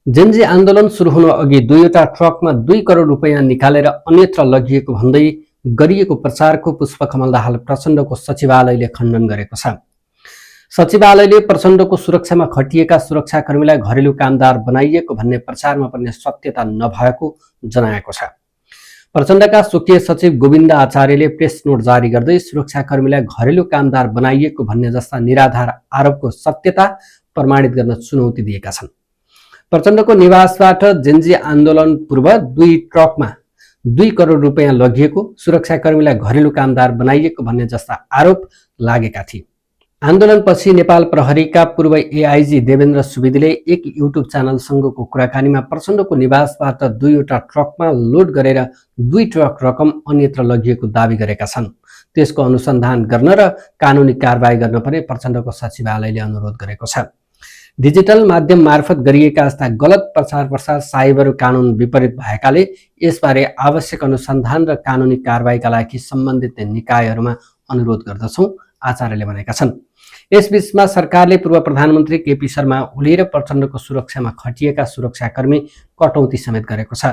Gen Z आन्दोलन सुरु हुन अघि दुईवटा ट्रकमा 2 करोड रुपैयाँ निकालेर अन्यत्र लगिएको भन्दै गरिएको प्रचारको पुष्पकमल दाहाल प्रचण्डको सचिवालयले खण्डन गरेको छ। सचिवालयले प्रचण्डको सुरक्षामा खटिएका सुरक्षाकर्मीलाई घरेलु कामदार बनाइएको भन्ने प्रचारमा पनि सत्यता नभएको जनाएको छ। प्रचण्डका स्वकीय सचिव गोविन्द आचार्यले प्रेस नोट जारी गर्दै सुरक्षाकर्मीलाई घरेलु कामदार बनाइएको भन्ने जस्ता निराधार आरोपको सत्यता प्रमाणित गर्न चुनौती दिएका छन्। प्रचण्डको निवासबाट जेनजी आन्दोलन पूर्व 2 ट्रकमा 2 करोड रुपैयाँ लगिएको, सुरक्षाकर्मीलाई घरेलु कामदार बनाइएको भन्ने जस्ता आरोप लागेका थिए। आन्दोलनपछि नेपाल प्रहरीका पूर्व एआइजी देवेन्द्र सुवेदीले एक युट्युब च्यानलसँगको कुराकानीमा प्रचण्डको निवासबाट 2वटा ट्रकमा लोड गरेर 2 ट्रक रकम अन्यत्र लगिएको दावी गरेका छन्। त्यसको अनुसन्धान गर्न र कानुनी कारबाही गर्न पनि प्रचण्डको सचिवालयले अनुरोध गरेको छ। डिजिटल माध्यम मार्फत गरिएका यस्ता गलत प्रचार प्रसार साइबर कानुन विपरीत भएकाले यसबारे आवश्यक अनुसन्धान र कानुनी कारबाहीका लागि सम्बन्धित निकायहरूमा अनुरोध गर्दछौँ, आचार्यले भनेका छन्। यसबीचमा सरकारले पूर्व प्रधानमन्त्री केपी शर्मा ओली र प्रचण्डको सुरक्षामा खटिएका सुरक्षाकर्मी कटौती समेत गरेको छ।